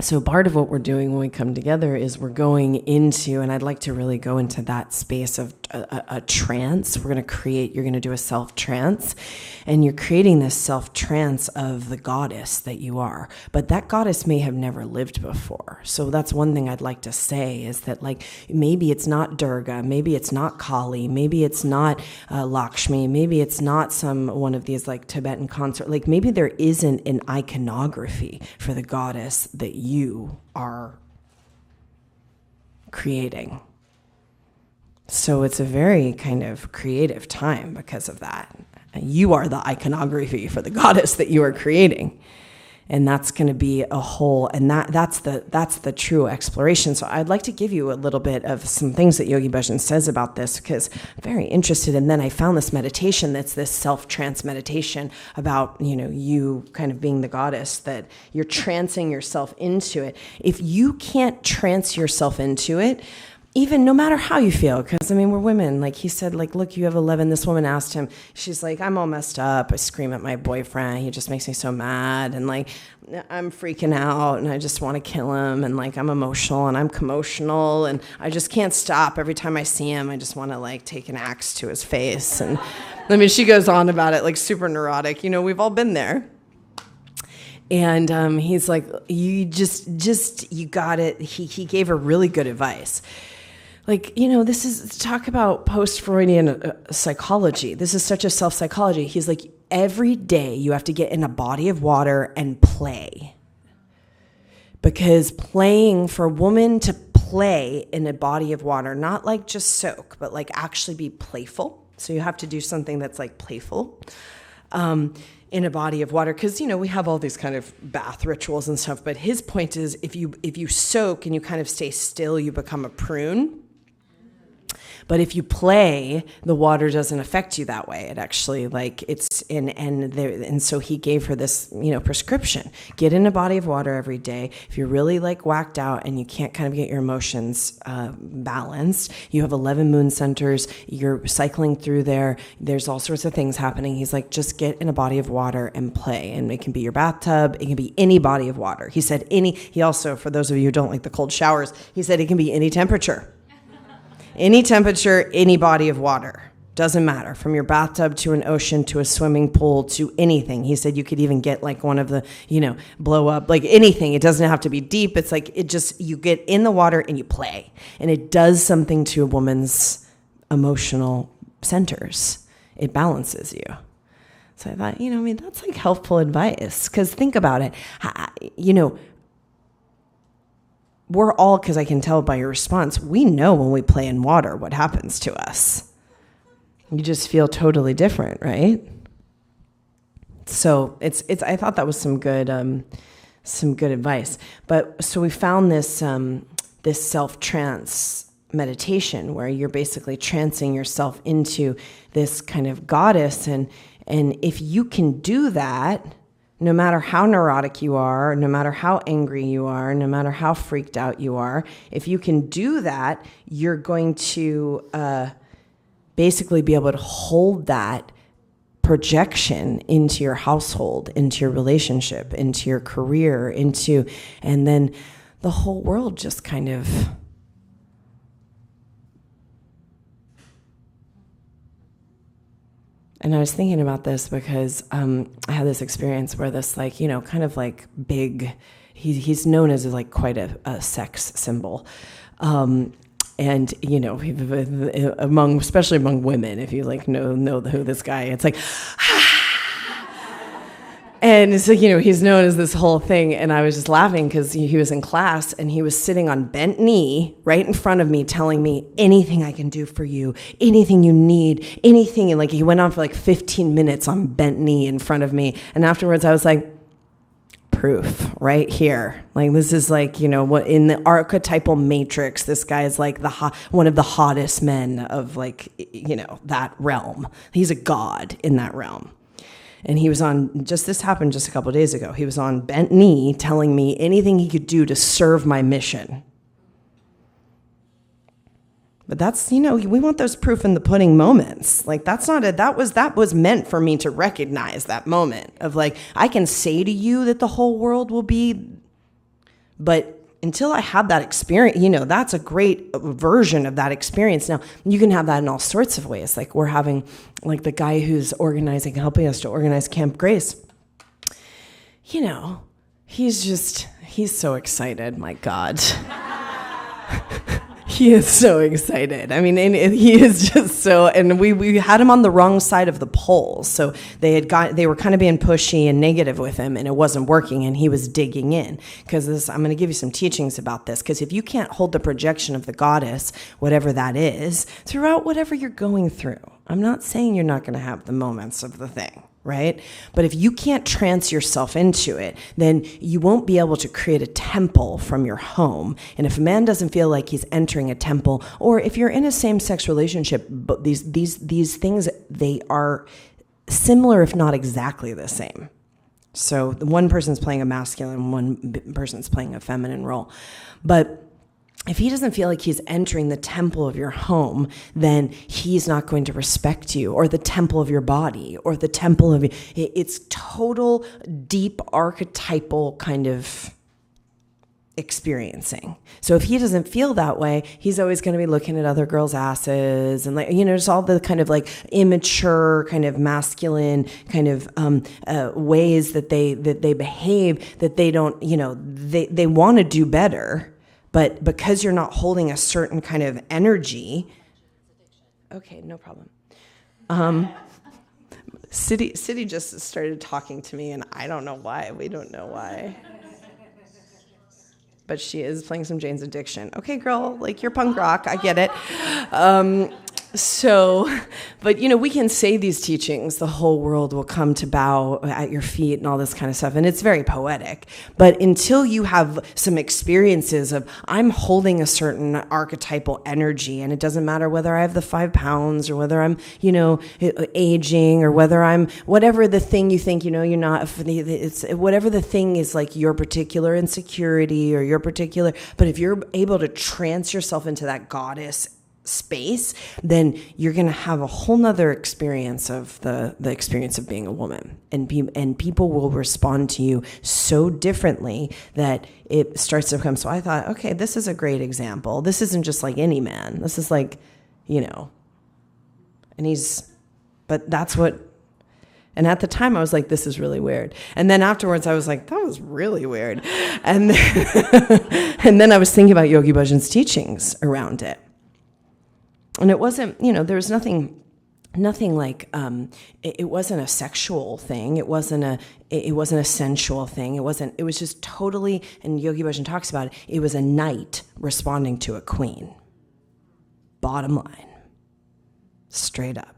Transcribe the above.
So part of what we're doing when we come together is we're going into, and I'd like to really go into that space of a trance. You're going to do a self-trance, and you're creating this self-trance of the goddess that you are. But that goddess may have never lived before. So that's one thing I'd like to say is that, like, maybe it's not Durga, maybe it's not Kali, maybe it's not Lakshmi, maybe it's not one of these like Tibetan consort. Like maybe there isn't an iconography for the goddess that you are creating. So it's a very kind of creative time because of that. You are the iconography for the goddess that you are creating. And that's going to be a whole, and that's the true exploration. So I'd like to give you a little bit of some things that Yogi Bhajan says about this, because I'm very interested. And then I found this meditation that's this self-trance meditation about, you kind of being the goddess, that you're trancing yourself into it. If you can't trance yourself into it, even no matter how you feel, because we're women. Like he said, like, look, you have 11. This woman asked him, she's like, I'm all messed up. I scream at my boyfriend. He just makes me so mad. And like, I'm freaking out and I just want to kill him. And like, I'm emotional and I'm commotional and I just can't stop. Every time I see him, I just want to like take an axe to his face. And she goes on about it, like super neurotic. We've all been there. And he's like, you you got it. He gave her really good advice. Like, this is talk about post-Freudian psychology. This is such a self-psychology. He's like, every day you have to get in a body of water and play. Because playing, for a woman to play in a body of water, not like just soak, but like actually be playful. So you have to do something that's like playful in a body of water. Because, we have all these kind of bath rituals and stuff. But his point is, if you soak and you kind of stay still, you become a prune. But if you play, the water doesn't affect you that way. It actually, like, it's and so he gave her this, prescription. Get in a body of water every day. If you're really like whacked out and you can't kind of get your emotions balanced, you have 11 moon centers. You're cycling through there. There's all sorts of things happening. He's like, just get in a body of water and play. And it can be your bathtub. It can be any body of water. He said he also, for those of you who don't like the cold showers, he said it can be any temperature. Any temperature, any body of water. Doesn't matter. From your bathtub to an ocean to a swimming pool to anything. He said you could even get like one of the, blow up, like anything. It doesn't have to be deep. It's like, you get in the water and you play. And it does something to a woman's emotional centers. It balances you. So I thought, that's like helpful advice. Because think about it. We're all, because I can tell by your response, we know when we play in water what happens to us. You just feel totally different, right? So it's. I thought that was some good advice. But so we found this this self-trance meditation where you're basically trancing yourself into this kind of goddess, and if you can do that, no matter how neurotic you are, no matter how angry you are, no matter how freaked out you are, if you can do that, you're going to basically be able to hold that projection into your household, into your relationship, into your career, and then the whole world just kind of And I was thinking about this because I had this experience where this, like, kind of like big, he's known as like quite a sex symbol. And, especially among women, if you like know who this guy, it's like, and so, he's known as this whole thing. And I was just laughing because he was in class and he was sitting on bent knee right in front of me telling me anything I can do for you, anything you need, anything. And like, he went on for like 15 minutes on bent knee in front of me. And afterwards I was like, proof right here. Like, this is like, what in the archetypal matrix, this guy is like one of the hottest men of like, that realm. He's a god in that realm. And he was this happened just a couple of days ago. He was on bent knee telling me anything he could do to serve my mission. But that's, we want those proof in the pudding moments. Like, that was meant for me to recognize that moment of like, I can say to you that the whole world will be But until I had that experience, that's a great version of that experience. Now, you can have that in all sorts of ways. Like we're having, like the guy who's helping us to organize Camp Grace. He's so excited. My God. He is so excited. I mean, and he is just so, and we had him on the wrong side of the pole. So they were kind of being pushy and negative with him, and it wasn't working, and he was digging in. Because I'm going to give you some teachings about this, because if you can't hold the projection of the goddess, whatever that is, throughout whatever you're going through, I'm not saying you're not going to have the moments of the thing. Right? But if you can't trance yourself into it, then you won't be able to create a temple from your home. And if a man doesn't feel like he's entering a temple, or if you're in a same-sex relationship, but these things, they are similar, if not exactly the same. So one person's playing a masculine, one person's playing a feminine role. But if he doesn't feel like he's entering the temple of your home, then he's not going to respect you, or the temple of your body, or the temple of... It's total, deep, archetypal kind of experiencing. So if he doesn't feel that way, he's always going to be looking at other girls' asses and just all the kind of like immature, kind of masculine kind of ways that they behave, that they don't, they want to do better. But because you're not holding a certain kind of energy, okay, no problem. City just started talking to me, and I don't know why. We don't know why. But she is playing some Jane's Addiction. Okay, girl, like you're punk rock. I get it. But we can say these teachings, the whole world will come to bow at your feet and all this kind of stuff. And it's very poetic. But until you have some experiences of, I'm holding a certain archetypal energy, and it doesn't matter whether I have the 5 pounds or whether I'm, aging, or whether I'm, whatever the thing you think, you're not, it's whatever the thing is, like your particular insecurity or your particular, but if you're able to trance yourself into that goddess space, then you're going to have a whole nother experience of the experience of being a woman, and people will respond to you so differently that it starts to become. So I thought, okay, this is a great example. This isn't just like any man. This is like, and but that's what. And at the time, I was like, this is really weird. And then afterwards, I was like, that was really weird. And then I was thinking about Yogi Bhajan's teachings around it. And it wasn't, there was nothing like, it wasn't a sexual thing. It wasn't a sensual thing. It was just totally, and Yogi Bhajan talks about it, it was a knight responding to a queen. Bottom line. Straight up.